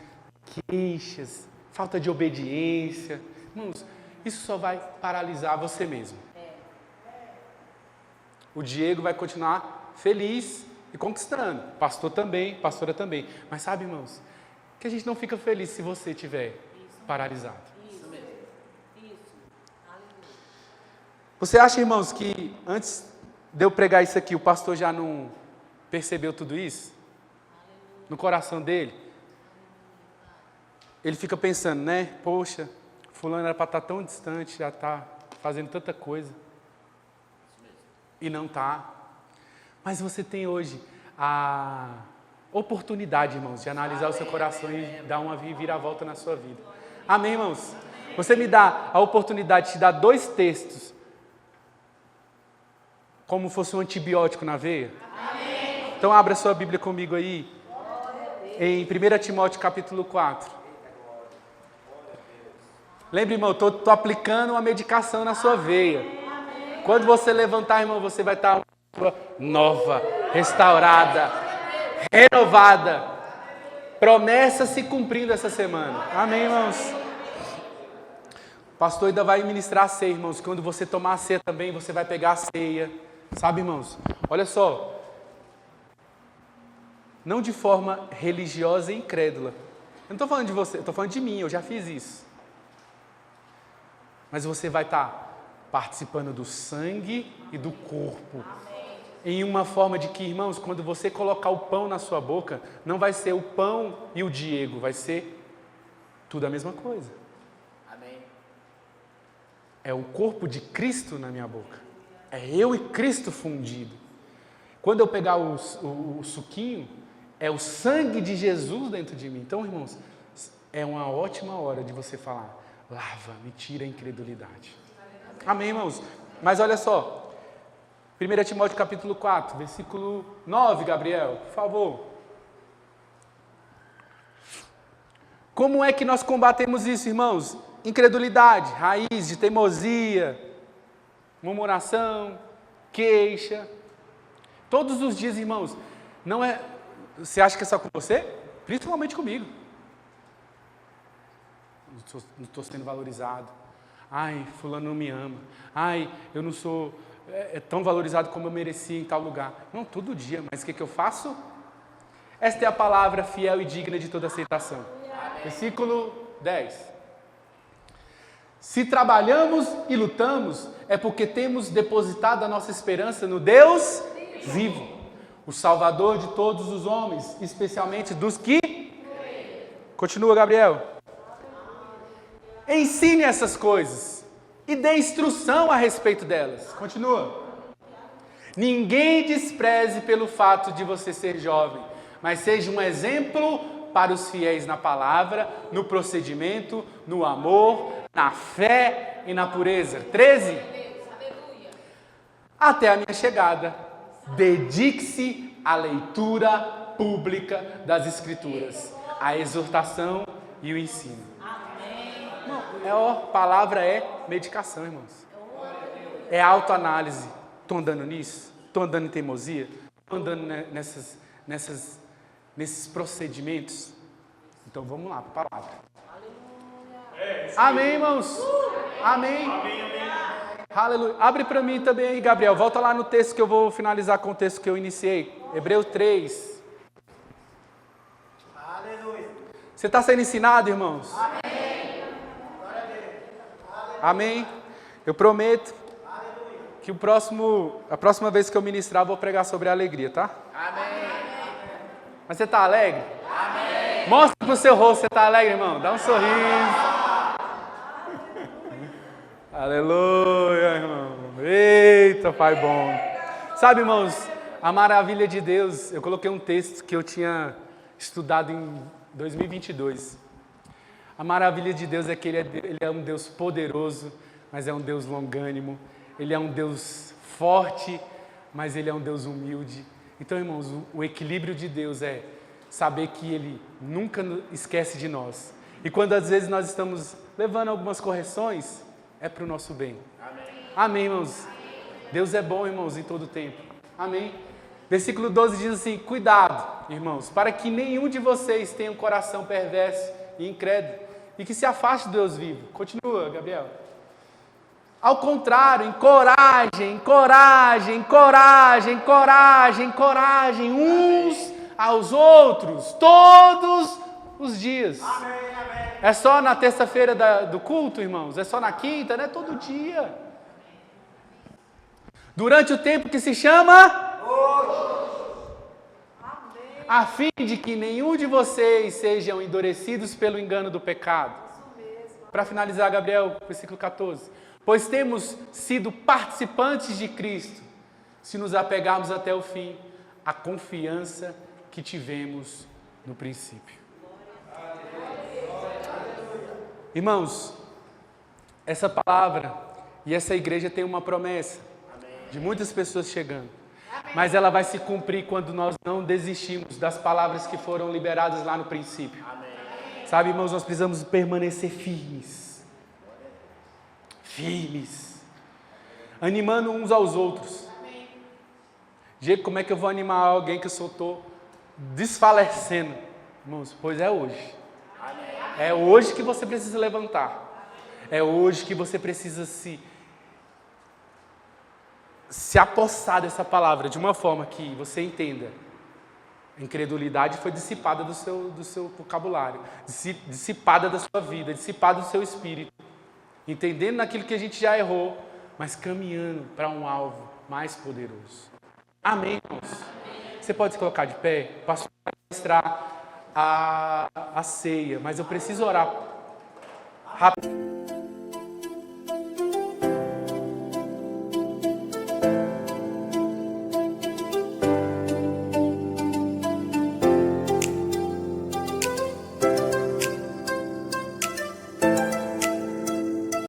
queixas, falta de obediência. Irmãos, isso só vai paralisar você mesmo. O Diego vai continuar feliz e conquistando. Pastor também, pastora também. Mas sabe, irmãos, que a gente não fica feliz se você estiver paralisado. Você acha, irmãos, que antes de eu pregar isso aqui, o pastor já não percebeu tudo isso? No coração dele? Ele fica pensando, né? Poxa, fulano era para estar tão distante, já está fazendo tanta coisa. E não está. Mas você tem hoje a oportunidade, irmãos, de analisar o seu coração e dar uma viravolta na sua vida. Amém, irmãos? Você me dá a oportunidade de te dar 2 textos como fosse um antibiótico na veia? Amém. Então abra sua Bíblia comigo aí, em 1 Timóteo capítulo 4. Lembre, irmão, eu estou aplicando uma medicação na sua veia. Quando você levantar, irmão, você vai estar nova, restaurada, renovada. Promessa se cumprindo essa semana. Amém, irmãos? O pastor ainda vai ministrar a ceia, irmãos. Quando você tomar a ceia também, você vai pegar a ceia. Sabe, irmãos? Olha só. Não de forma religiosa e incrédula. Eu não estou falando de você, eu estou falando de mim, eu já fiz isso. Mas você vai estar participando do sangue e do corpo. Amém. Em uma forma de que, irmãos, quando você colocar o pão na sua boca, não vai ser o pão e o Diego, vai ser tudo a mesma coisa. Amém. É o corpo de Cristo na minha boca. É eu e Cristo fundido. Quando eu pegar o suquinho, é o sangue de Jesus dentro de mim. Então, irmãos, é uma ótima hora de você falar, lava, me tira a incredulidade. Amém, irmãos? Mas olha só, 1 Timóteo capítulo 4, versículo 9, Gabriel, por favor. Como é que nós combatemos isso, irmãos? Incredulidade, raiz de teimosia, murmuração, queixa. Todos os dias, irmãos, não é... Você acha que é só com você? Principalmente comigo. Não estou sendo valorizado. Ai, fulano não me ama. Ai, eu não sou tão valorizado como eu merecia em tal lugar. Não, todo dia, mas o que eu faço? Esta é a palavra fiel e digna de toda aceitação. Amém. Versículo 10. Se trabalhamos e lutamos, é porque temos depositado a nossa esperança no Deus vivo, o Salvador de todos os homens, especialmente dos que... Continua, Gabriel. Ensine essas coisas e dê instrução a respeito delas. Continua. Ninguém despreze pelo fato de você ser jovem, mas seja um exemplo para os fiéis na palavra, no procedimento, no amor, na fé e na pureza. 13. Até a minha chegada, dedique-se à leitura pública das Escrituras, à exortação e o ensino. Não, a palavra é medicação, irmãos. É autoanálise. Estou andando nisso? Estou andando em teimosia? Estou andando nesses procedimentos? Então vamos lá para a palavra. Amém, irmãos? Amém. Aleluia. Abre para mim também aí, Gabriel. Volta lá no texto que eu vou finalizar com o texto que eu iniciei. Hebreus 3. Aleluia. Você está sendo ensinado, irmãos? Amém. Amém? Eu prometo que a próxima vez que eu ministrar, eu vou pregar sobre a alegria, tá? Amém. Mas você está alegre? Amém. Mostra para o seu rosto, você está alegre, irmão? Dá um sorriso. Aleluia, irmão. Eita, Pai bom. Sabe, irmãos, a maravilha de Deus, eu coloquei um texto que eu tinha estudado em 2022. A maravilha de Deus é que Ele é um Deus poderoso, mas é um Deus longânimo. Ele é um Deus forte, mas Ele é um Deus humilde. Então, irmãos, o equilíbrio de Deus é saber que Ele nunca esquece de nós. E quando às vezes nós estamos levando algumas correções, é para o nosso bem. Amém. Amém, irmãos? Deus é bom, irmãos, em todo tempo. Amém? Versículo 12 diz assim: cuidado, irmãos, para que nenhum de vocês tenha um coração perverso e incrédulo e que se afaste do Deus vivo. Continua, Gabriel. Ao contrário, encorajem, coragem, coragem, coragem, coragem uns aos outros, todos os dias. Amém, amém. É só na terça-feira do culto, irmãos? É só na quinta, né? Todo dia. Durante o tempo que se chama hoje. A fim de que nenhum de vocês sejam endurecidos pelo engano do pecado. Para finalizar, Gabriel, versículo 14. Pois temos sido participantes de Cristo, se nos apegarmos até o fim, à confiança que tivemos no princípio. Irmãos, essa palavra e essa igreja tem uma promessa de muitas pessoas chegando, mas ela vai se cumprir quando nós não desistimos das palavras que foram liberadas lá no princípio. Sabe, irmãos, nós precisamos permanecer firmes. Firmes, animando uns aos outros. Diego, como é que eu vou animar alguém que eu só estou desfalecendo? Irmãos, pois é hoje. É hoje que você precisa levantar. É hoje que você precisa se apossar dessa palavra de uma forma que você entenda. A incredulidade foi dissipada do seu vocabulário, dissipada da sua vida, dissipada do seu espírito. Entendendo naquilo que a gente já errou, mas caminhando para um alvo mais poderoso. Amém, irmãos? Você pode se colocar de pé? O pastor vai ministrar a ceia, mas eu preciso orar rápido.